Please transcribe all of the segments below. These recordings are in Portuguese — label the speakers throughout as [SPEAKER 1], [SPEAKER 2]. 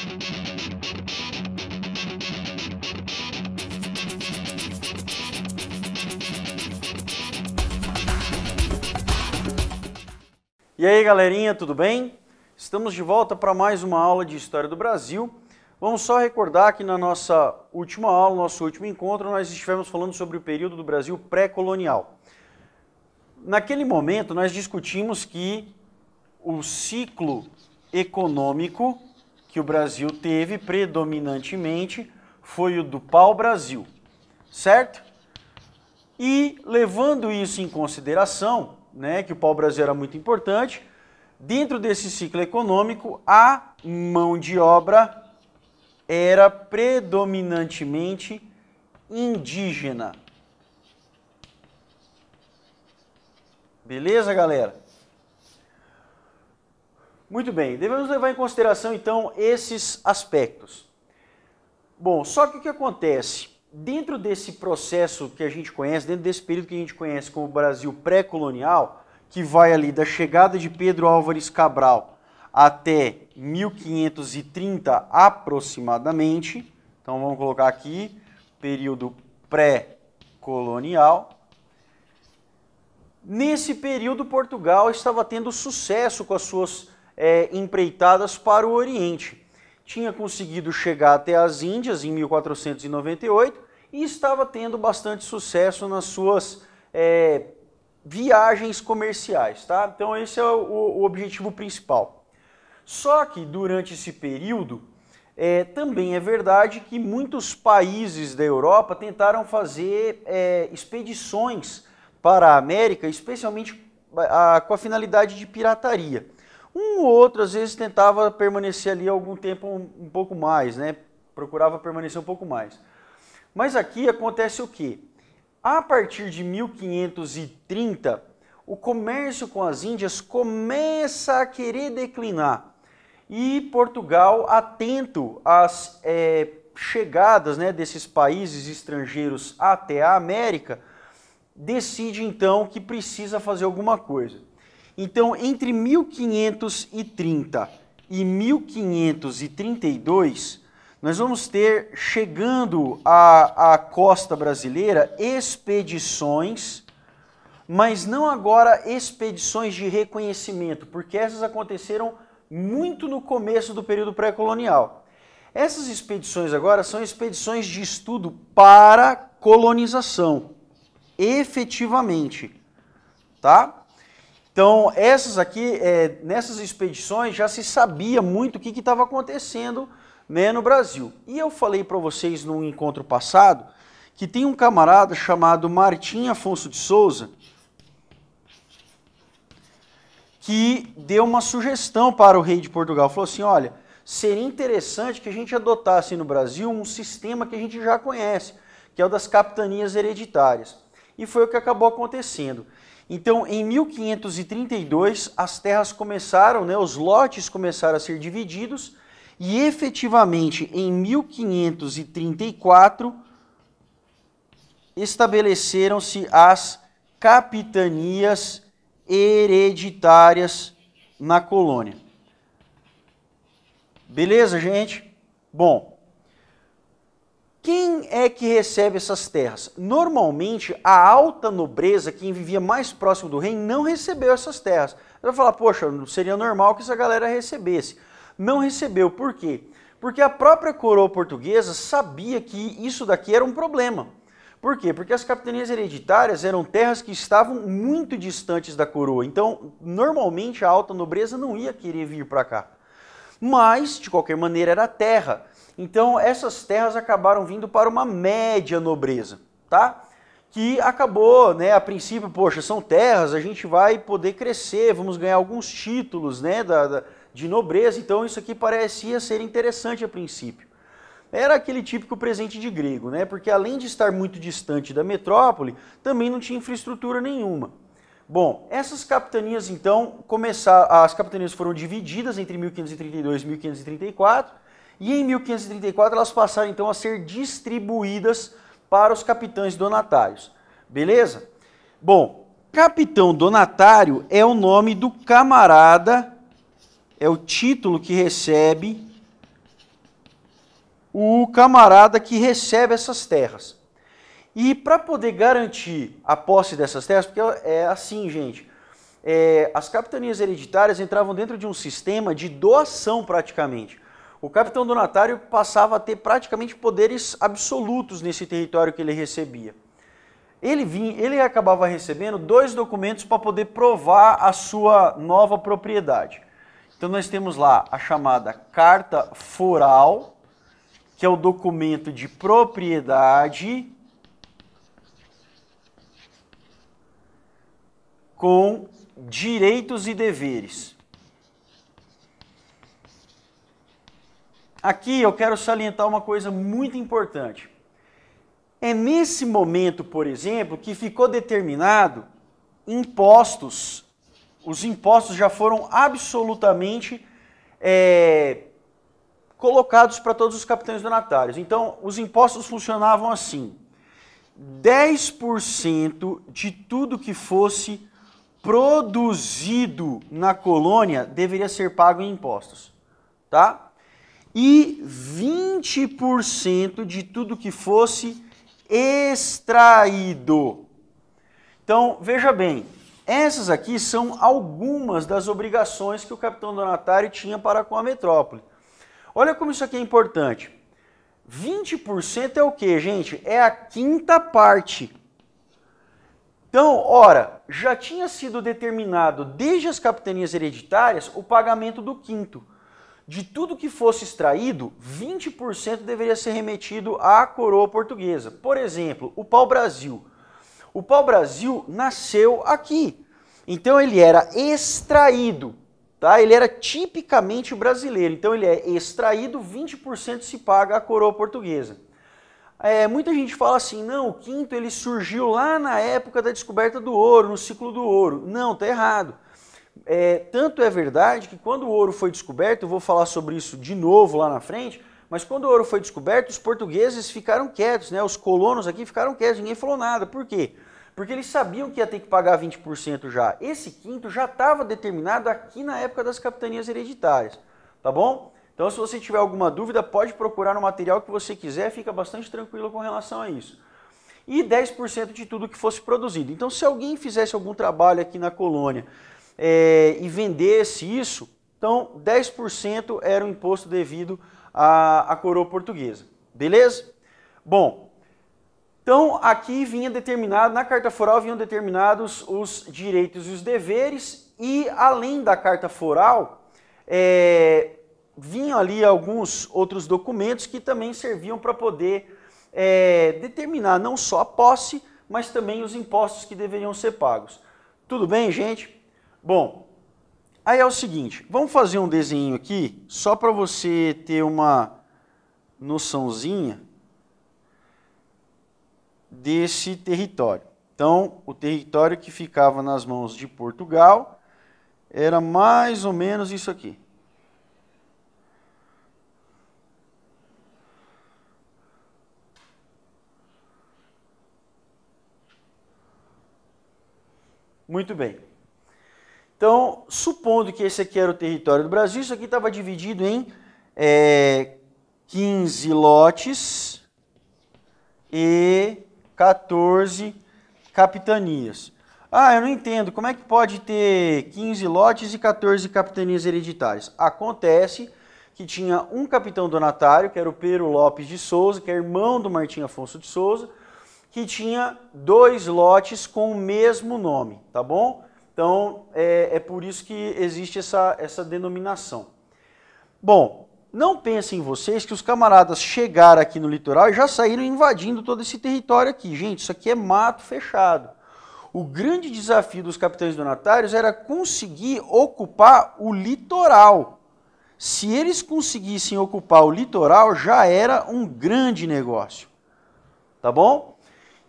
[SPEAKER 1] E aí, galerinha, tudo bem? Estamos de volta para mais uma aula de História do Brasil. Vamos só recordar que na nossa última aula, nosso último encontro, nós estivemos falando sobre o período do Brasil pré-colonial. Naquele momento, nós discutimos que o ciclo econômico que o Brasil teve predominantemente foi o do pau-brasil, certo? E levando isso em consideração, né, que o pau-brasil era muito importante, dentro desse ciclo econômico, a mão de obra era predominantemente indígena. Beleza, galera? Muito bem, devemos levar em consideração, então, esses aspectos. Bom, só que o que acontece? Dentro desse processo que a gente conhece, dentro desse período que a gente conhece como Brasil pré-colonial, que vai ali da chegada de Pedro Álvares Cabral até 1530 aproximadamente, então vamos colocar aqui, período pré-colonial. Nesse período, Portugal estava tendo sucesso com as suas empreitadas para o Oriente. Tinha conseguido chegar até as Índias em 1498 e estava tendo bastante sucesso nas suas viagens comerciais, tá? Então esse é o objetivo principal. Só que durante esse período, também é verdade que muitos países da Europa tentaram fazer expedições para a América, especialmente com a finalidade de pirataria. Um ou outro, às vezes, tentava permanecer ali algum tempo um pouco mais, né? Procurava permanecer um pouco mais. Mas aqui acontece o quê? A partir de 1530, o comércio com as Índias começa a querer declinar. E Portugal, atento às chegadas, né, desses países estrangeiros até a América, decide então que precisa fazer alguma coisa. Então, entre 1530 e 1532, nós vamos ter, chegando à costa brasileira, expedições, mas não agora expedições de reconhecimento, porque essas aconteceram muito no começo do período pré-colonial. Essas expedições agora são expedições de estudo para colonização, efetivamente, tá? Então, essas aqui, nessas expedições já se sabia muito o que estava acontecendo, né, no Brasil. E eu falei para vocês num encontro passado que tem um camarada chamado Martim Afonso de Souza que deu uma sugestão para o rei de Portugal. Falou assim, olha, seria interessante que a gente adotasse no Brasil um sistema que a gente já conhece, que é o das capitanias hereditárias. E foi o que acabou acontecendo. Então, em 1532, as terras começaram, né, os lotes começaram a ser divididos e, efetivamente, em 1534, estabeleceram-se as capitanias hereditárias na colônia. Beleza, gente? Bom, quem é que recebe essas terras? Normalmente, a alta nobreza, quem vivia mais próximo do rei, não recebeu essas terras. Você vai falar, poxa, seria normal que essa galera recebesse. Não recebeu, por quê? Porque a própria coroa portuguesa sabia que isso daqui era um problema. Por quê? Porque as capitanias hereditárias eram terras que estavam muito distantes da coroa. Então, normalmente, a alta nobreza não ia querer vir para cá. Mas, de qualquer maneira, era terra. Então, essas terras acabaram vindo para uma média nobreza, tá? Que acabou, né, a princípio, poxa, são terras, a gente vai poder crescer, vamos ganhar alguns títulos, né, de nobreza, então isso aqui parecia ser interessante a princípio. Era aquele típico presente de grego, né, porque além de estar muito distante da metrópole, também não tinha infraestrutura nenhuma. Bom, essas capitanias, então, as capitanias foram divididas entre 1532 e 1534, e em 1534 elas passaram então a ser distribuídas para os capitães donatários. Beleza? Bom, capitão donatário é o nome do camarada, é o título que recebe o camarada que recebe essas terras. E para poder garantir a posse dessas terras, porque é assim, gente, as capitanias hereditárias entravam dentro de um sistema de doação praticamente. O capitão donatário passava a ter praticamente poderes absolutos nesse território que ele recebia. Ele acabava recebendo 2 documentos para poder provar a sua nova propriedade. Então nós temos lá a chamada carta foral, que é o documento de propriedade com direitos e deveres. Aqui eu quero salientar uma coisa muito importante. É nesse momento, por exemplo, que ficou determinado impostos. Os impostos já foram absolutamente colocados para todos os capitães donatários. Então, os impostos funcionavam assim: 10% de tudo que fosse produzido na colônia deveria ser pago em impostos, tá? E 20% de tudo que fosse extraído. Então, veja bem, essas aqui são algumas das obrigações que o capitão donatário tinha para com a metrópole. Olha como isso aqui é importante. 20% é o que, gente? É a 5ª parte. Então, ora, já tinha sido determinado desde as capitanias hereditárias o pagamento do 5º. De tudo que fosse extraído, 20% deveria ser remetido à coroa portuguesa. Por exemplo, o pau-brasil. O pau-brasil nasceu aqui. Então ele era extraído, tá? Ele era tipicamente brasileiro. Então ele é extraído, 20% se paga à coroa portuguesa. Muita gente fala assim, não, o 5º ele surgiu lá na época da descoberta do ouro, no ciclo do ouro. Não, tá errado. Tanto é verdade que quando o ouro foi descoberto, eu vou falar sobre isso de novo lá na frente, mas quando o ouro foi descoberto, os portugueses ficaram quietos, né? Os colonos aqui ficaram quietos, ninguém falou nada. Por quê? Porque eles sabiam que ia ter que pagar 20% já. Esse 5º já estava determinado aqui na época das capitanias hereditárias, tá bom? Então, se você tiver alguma dúvida, pode procurar no material que você quiser, fica bastante tranquilo com relação a isso. E 10% de tudo que fosse produzido. Então, se alguém fizesse algum trabalho aqui na colônia e vendesse isso, então 10% era o imposto devido à coroa portuguesa. Beleza? Bom, então aqui vinha determinado, na carta foral vinham determinados os direitos e os deveres, e além da carta foral, vinham ali alguns outros documentos que também serviam para poder determinar não só a posse, mas também os impostos que deveriam ser pagos. Tudo bem, gente? Bom, aí é o seguinte, vamos fazer um desenho aqui, só para você ter uma noçãozinha desse território. Então, o território que ficava nas mãos de Portugal era mais ou menos isso aqui. Muito bem. Então, supondo que esse aqui era o território do Brasil, isso aqui estava dividido em 15 lotes e 14 capitanias. Ah, eu não entendo, como é que pode ter 15 lotes e 14 capitanias hereditárias? Acontece que tinha um capitão donatário, que era o Pero Lopes de Souza, que é irmão do Martim Afonso de Souza, que tinha 2 lotes com o mesmo nome, tá bom? Então, é por isso que existe essa denominação. Bom, não pensem vocês que os camaradas chegaram aqui no litoral e já saíram invadindo todo esse território aqui. Gente, isso aqui é mato fechado. O grande desafio dos capitães donatários era conseguir ocupar o litoral. Se eles conseguissem ocupar o litoral, já era um grande negócio. Tá bom?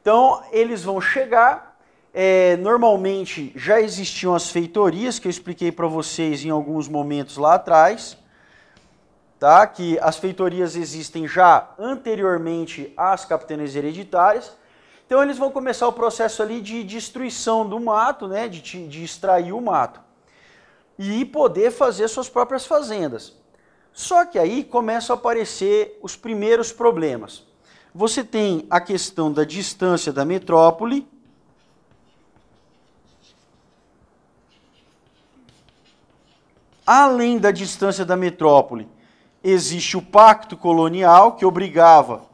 [SPEAKER 1] Então, eles vão chegar... normalmente já existiam as feitorias, que eu expliquei para vocês em alguns momentos lá atrás, tá? Que as feitorias existem já anteriormente às capitanias hereditárias. Então eles vão começar o processo ali de destruição do mato, né? de extrair o mato, e poder fazer suas próprias fazendas. Só que aí começam a aparecer os primeiros problemas. Você tem a questão da distância da metrópole. Além da distância da metrópole, existe o pacto colonial que obrigava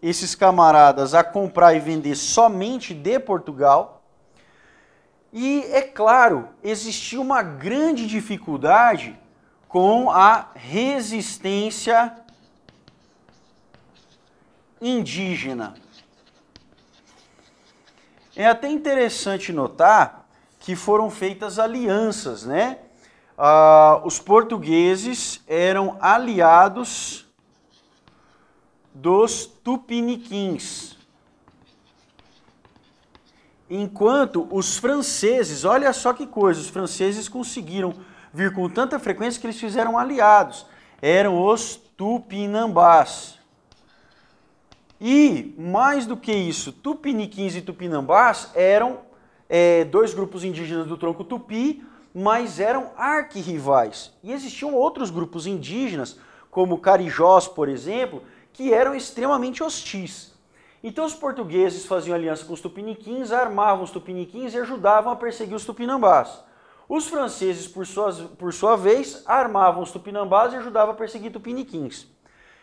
[SPEAKER 1] esses camaradas a comprar e vender somente de Portugal. E, é claro, existia uma grande dificuldade com a resistência indígena. É até interessante notar que foram feitas alianças, né? Os portugueses eram aliados dos tupiniquins, enquanto os franceses, olha só que coisa, os franceses conseguiram vir com tanta frequência que eles fizeram aliados, eram os tupinambás. E, mais do que isso, tupiniquins e tupinambás eram dois grupos indígenas do tronco tupi, mas eram arquirrivais. E existiam outros grupos indígenas, como carijós, por exemplo, que eram extremamente hostis. Então os portugueses faziam aliança com os tupiniquins, armavam os tupiniquins e ajudavam a perseguir os tupinambás. Os franceses, por sua vez, armavam os tupinambás e ajudavam a perseguir tupiniquins.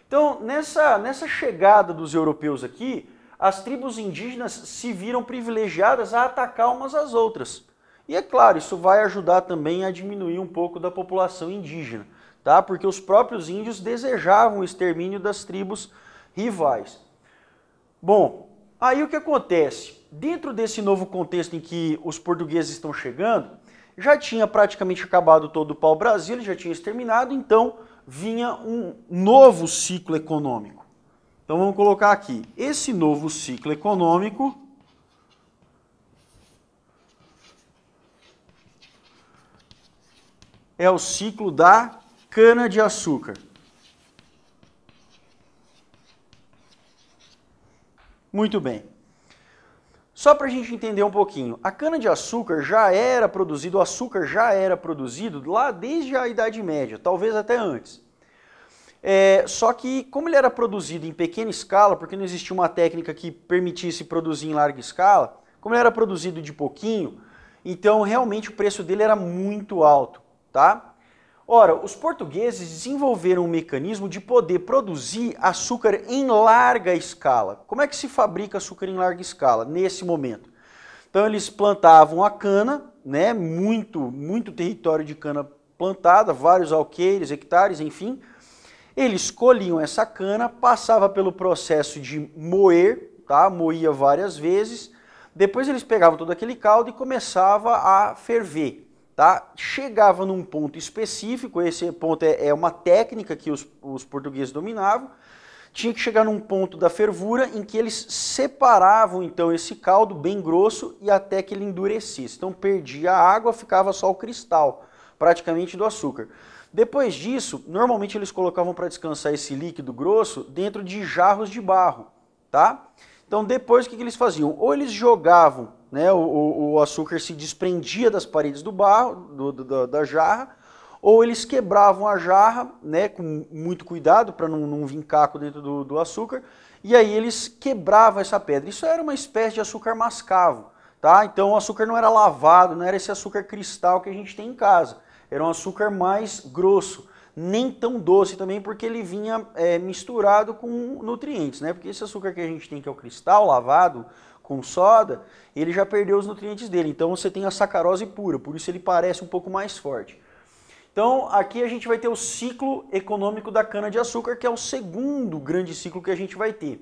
[SPEAKER 1] Então, nessa chegada dos europeus aqui, as tribos indígenas se viram privilegiadas a atacar umas às outras. E é claro, isso vai ajudar também a diminuir um pouco da população indígena, tá? Porque os próprios índios desejavam o extermínio das tribos rivais. Bom, aí o que acontece? Dentro desse novo contexto em que os portugueses estão chegando, já tinha praticamente acabado todo o pau-brasil, ele já tinha exterminado, então vinha um novo ciclo econômico. Então vamos colocar aqui, esse novo ciclo econômico é o ciclo da cana-de-açúcar. Muito bem. Só para a gente entender um pouquinho, a cana-de-açúcar já era produzido, o açúcar já era produzido lá desde a Idade Média, talvez até antes. Só que, como ele era produzido em pequena escala, porque não existia uma técnica que permitisse produzir em larga escala, como ele era produzido de pouquinho, então realmente o preço dele era muito alto, tá? Ora, os portugueses desenvolveram um mecanismo de poder produzir açúcar em larga escala. Como é que se fabrica açúcar em larga escala nesse momento? Então eles plantavam a cana, né, muito território de cana plantada, vários alqueires, hectares, enfim. Eles colhiam essa cana, passava pelo processo de moer, tá? Moía várias vezes. Depois eles pegavam todo aquele caldo e começava a ferver. Tá? Chegava num ponto específico, esse ponto é uma técnica que os portugueses dominavam, tinha que chegar num ponto da fervura em que eles separavam então esse caldo bem grosso e até que ele endurecesse. Então perdia a água, ficava só o cristal, praticamente do açúcar. Depois disso, normalmente eles colocavam para descansar esse líquido grosso dentro de jarros de barro, tá? Então depois o que eles faziam? Ou eles jogavam, né, o açúcar se desprendia das paredes do barro, da jarra, ou eles quebravam a jarra, né, com muito cuidado para não vir caco dentro do açúcar, e aí eles quebravam essa pedra. Isso era uma espécie de açúcar mascavo, tá? Então o açúcar não era lavado, não era esse açúcar cristal que a gente tem em casa, era um açúcar mais grosso, nem tão doce também, porque ele vinha misturado com nutrientes, né? Porque esse açúcar que a gente tem, que é o cristal lavado com soda, ele já perdeu os nutrientes dele, então você tem a sacarose pura, por isso ele parece um pouco mais forte. Então aqui a gente vai ter o ciclo econômico da cana-de-açúcar, que é o segundo grande ciclo que a gente vai ter.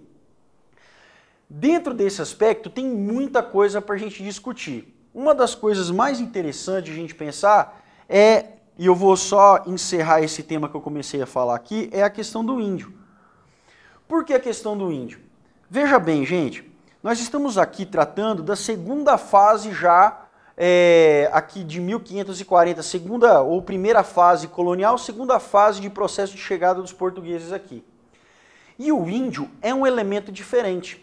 [SPEAKER 1] Dentro desse aspecto tem muita coisa para a gente discutir. Uma das coisas mais interessantes de a gente pensar e eu vou só encerrar esse tema que eu comecei a falar aqui, é a questão do índio. Por que a questão do índio? Veja bem, gente, nós estamos aqui tratando da segunda fase já, aqui de 1540, segunda ou primeira fase colonial, segunda fase de processo de chegada dos portugueses aqui. E o índio é um elemento diferente.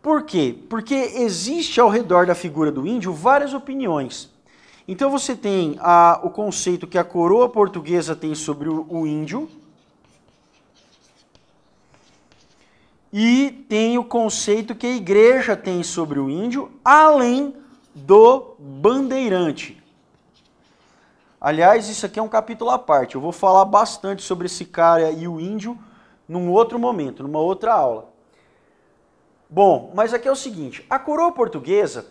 [SPEAKER 1] Por quê? Porque existe ao redor da figura do índio várias opiniões. Então você tem o conceito que a coroa portuguesa tem sobre o índio, e tem o conceito que a igreja tem sobre o índio, além do bandeirante. Aliás, isso aqui é um capítulo à parte. Eu vou falar bastante sobre esse cara e o índio num outro momento, numa outra aula. Bom, mas aqui é o seguinte, a coroa portuguesa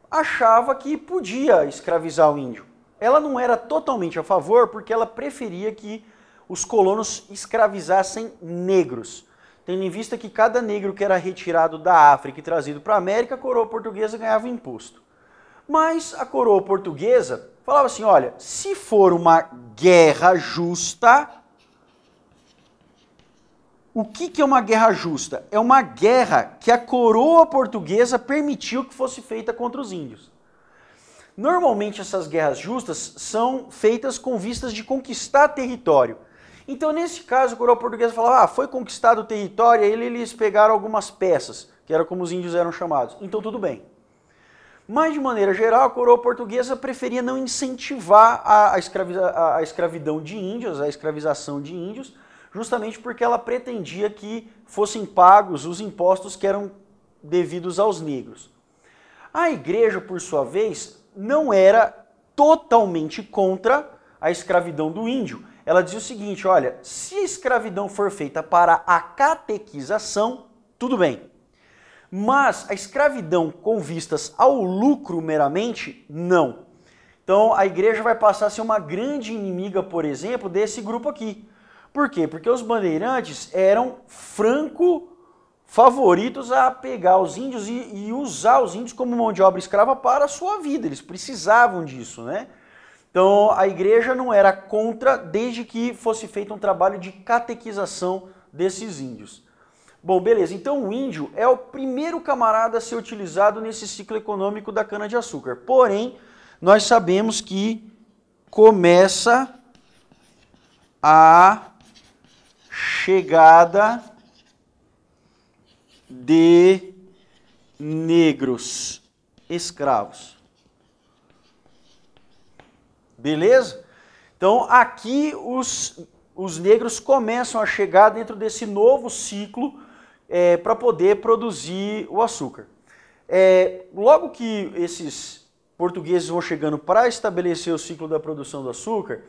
[SPEAKER 1] achava que podia escravizar o índio. Ela não era totalmente a favor porque ela preferia que os colonos escravizassem negros. Tendo em vista que cada negro que era retirado da África e trazido para a América, a coroa portuguesa ganhava imposto. Mas a coroa portuguesa falava assim, olha, se for uma guerra justa, o que é uma guerra justa? É uma guerra que a coroa portuguesa permitiu que fosse feita contra os índios. Normalmente essas guerras justas são feitas com vistas de conquistar território. Então nesse caso a coroa portuguesa falava, foi conquistado o território, aí eles pegaram algumas peças, que era como os índios eram chamados. Então tudo bem. Mas, de maneira geral, a coroa portuguesa preferia não incentivar a escravidão de índios, a escravização de índios, justamente porque ela pretendia que fossem pagos os impostos que eram devidos aos negros. A igreja, por sua vez, não era totalmente contra a escravidão do índio. Ela dizia o seguinte, olha, se a escravidão for feita para a catequização, tudo bem. Mas a escravidão com vistas ao lucro meramente, não. Então a igreja vai passar a ser uma grande inimiga, por exemplo, desse grupo aqui. Por quê? Porque os bandeirantes eram franco favoritos a pegar os índios e usar os índios como mão de obra escrava para a sua vida. Eles precisavam disso, né? Então a igreja não era contra desde que fosse feito um trabalho de catequização desses índios. Bom, beleza, então o índio é o primeiro camarada a ser utilizado nesse ciclo econômico da cana-de-açúcar. Porém, nós sabemos que começa a chegada de negros escravos. Beleza? Então aqui os negros começam a chegar dentro desse novo ciclo para poder produzir o açúcar. Logo que esses portugueses vão chegando para estabelecer o ciclo da produção do açúcar,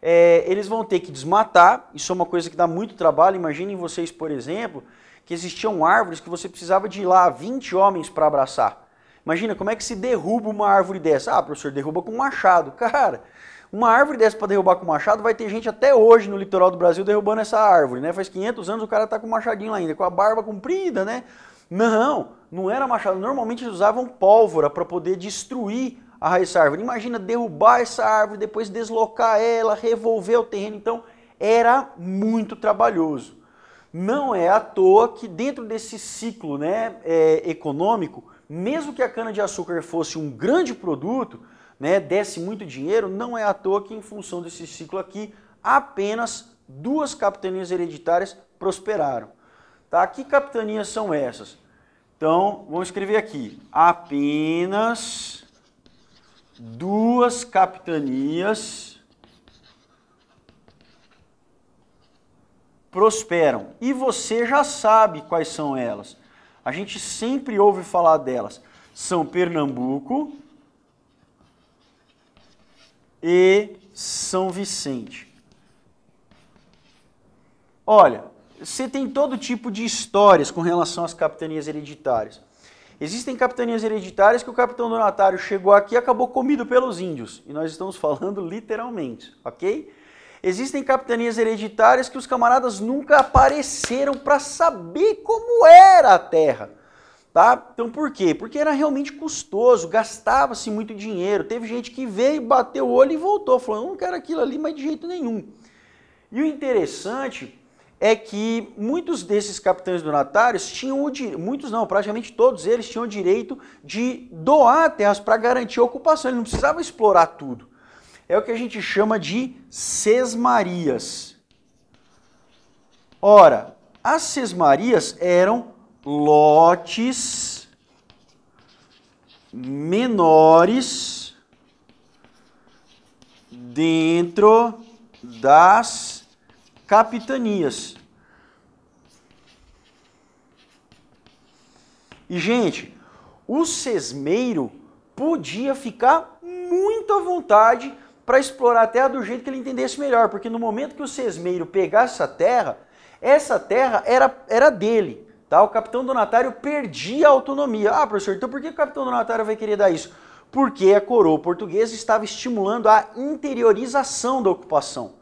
[SPEAKER 1] eles vão ter que desmatar, isso é uma coisa que dá muito trabalho. Imaginem vocês, por exemplo, que existiam árvores que você precisava de ir lá 20 homens para abraçar. Imagina, como é que se derruba uma árvore dessa? Ah, professor, derruba com um machado. Cara, uma árvore dessa para derrubar com machado, vai ter gente até hoje no litoral do Brasil derrubando essa árvore, né? Faz 500 anos o cara tá com um machadinho lá ainda, com a barba comprida, né? Não era machado. Normalmente eles usavam pólvora para poder destruir a raiz dessa árvore. Imagina derrubar essa árvore, depois deslocar ela, revolver o terreno. Então, era muito trabalhoso. Não é à toa que dentro desse ciclo, né, econômico, mesmo que a cana-de-açúcar fosse um grande produto, né, desse muito dinheiro, não é à toa que em função desse ciclo aqui, apenas 2 capitanias hereditárias prosperaram. Tá? Que capitanias são essas? Então, vamos escrever aqui, apenas 2 capitanias prosperam. E você já sabe quais são elas. A gente sempre ouve falar delas. São Pernambuco e São Vicente. Olha, você tem todo tipo de histórias com relação às capitanias hereditárias. Existem capitanias hereditárias que o capitão donatário chegou aqui e acabou comido pelos índios. E nós estamos falando literalmente, ok? Existem capitanias hereditárias que os camaradas nunca apareceram para saber como era a terra. Tá? Então por quê? Porque era realmente custoso, gastava-se muito dinheiro. Teve gente que veio, bateu o olho e voltou, falou, não quero aquilo ali, mas de jeito nenhum. E o interessante é que muitos desses capitães donatários tinham o direito, muitos não, praticamente todos eles tinham o direito de doar terras para garantir a ocupação, ele não precisava explorar tudo. É o que a gente chama de sesmarias. Ora, as sesmarias eram lotes menores dentro das capitanias. E, gente, o sesmeiro podia ficar muito à vontade para explorar a terra do jeito que ele entendesse melhor, porque no momento que o sesmeiro pegasse essa terra era dele, tá? O capitão donatário perdia a autonomia. Ah, professor, então por que o capitão donatário vai querer dar isso? Porque a coroa portuguesa estava estimulando a interiorização da ocupação.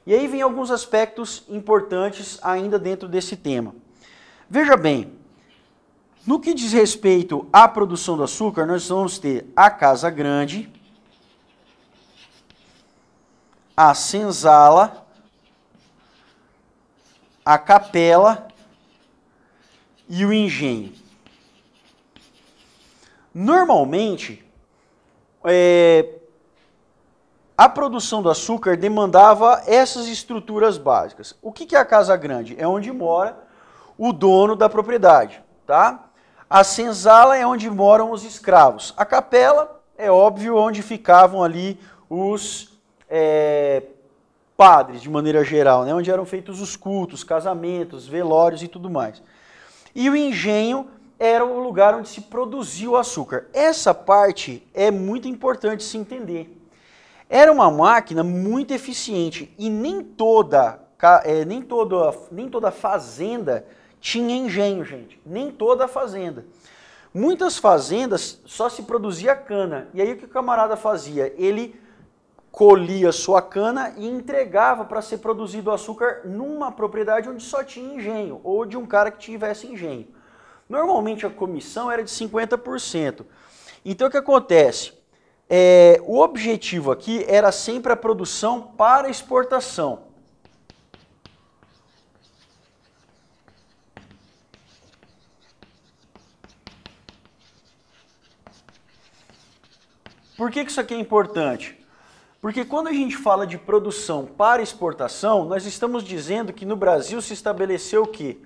[SPEAKER 1] E aí vem alguns aspectos importantes ainda dentro desse tema. Veja bem, no que diz respeito à produção do açúcar, nós vamos ter a Casa Grande, a senzala, a capela e o engenho. Normalmente, a produção do açúcar demandava essas estruturas básicas. O que é a Casa Grande? É onde mora o dono da propriedade, tá? A senzala é onde moram os escravos. A capela é óbvio onde ficavam ali os padres, de maneira geral, né? Onde eram feitos os cultos, casamentos, velórios e tudo mais. E o engenho era o lugar onde se produzia o açúcar. Essa parte é muito importante se entender. Era uma máquina muito eficiente e nem toda fazenda tinha engenho, gente. Nem toda fazenda. Muitas fazendas só se produzia cana. E aí o que o camarada fazia? Ele colhia sua cana e entregava para ser produzido açúcar numa propriedade onde só tinha engenho, ou de um cara que tivesse engenho. Normalmente a comissão era de 50%. Então o que acontece? O objetivo aqui era sempre a produção para exportação. Por que isso aqui é importante? Porque quando a gente fala de produção para exportação, nós estamos dizendo que no Brasil se estabeleceu o quê?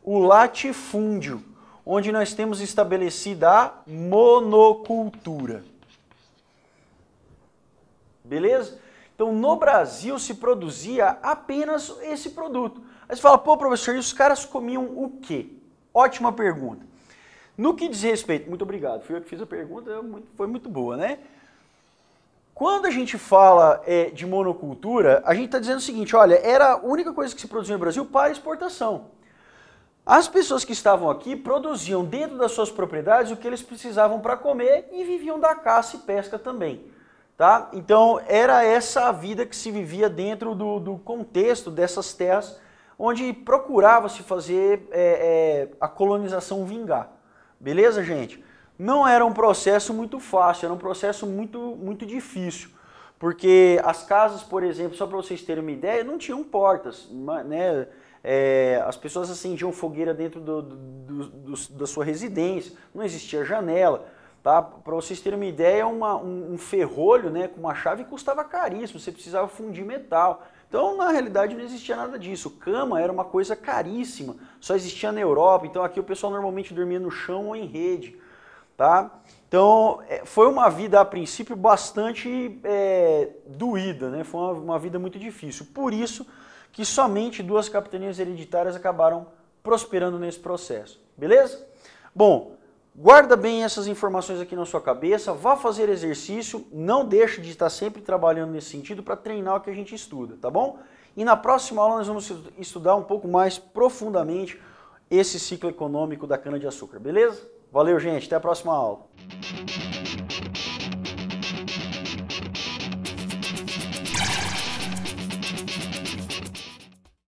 [SPEAKER 1] O latifúndio, onde nós temos estabelecida a monocultura. Beleza? Então no Brasil se produzia apenas esse produto. Aí você fala, pô professor, e os caras comiam o quê? Ótima pergunta. No que diz respeito, muito obrigado, fui eu que fiz a pergunta, foi muito boa, né? Quando a gente fala de monocultura, a gente está dizendo o seguinte, olha, era a única coisa que se produzia no Brasil para exportação. As pessoas que estavam aqui produziam dentro das suas propriedades o que eles precisavam para comer e viviam da caça e pesca também. Tá? Então era essa a vida que se vivia dentro do contexto dessas terras, onde procurava-se fazer a colonização vingar. Beleza, gente? Não era um processo muito fácil, era um processo muito difícil, porque as casas, por exemplo, só para vocês terem uma ideia, não tinham portas, né? As pessoas acendiam fogueira dentro da sua residência, não existia janela. Tá? Para vocês terem uma ideia, um ferrolho, né, com uma chave custava caríssimo, você precisava fundir metal. Então, na realidade, não existia nada disso. Cama era uma coisa caríssima, só existia na Europa, então aqui o pessoal normalmente dormia no chão ou em rede. Tá? Então, foi uma vida, a princípio, bastante doída, né? Foi uma vida muito difícil. Por isso que somente 2 capitanias hereditárias acabaram prosperando nesse processo. Beleza? Bom, guarda bem essas informações aqui na sua cabeça, vá fazer exercício, não deixe de estar sempre trabalhando nesse sentido para treinar o que a gente estuda, tá bom? E na próxima aula nós vamos estudar um pouco mais profundamente esse ciclo econômico da cana-de-açúcar, beleza? Valeu, gente. Até a próxima aula.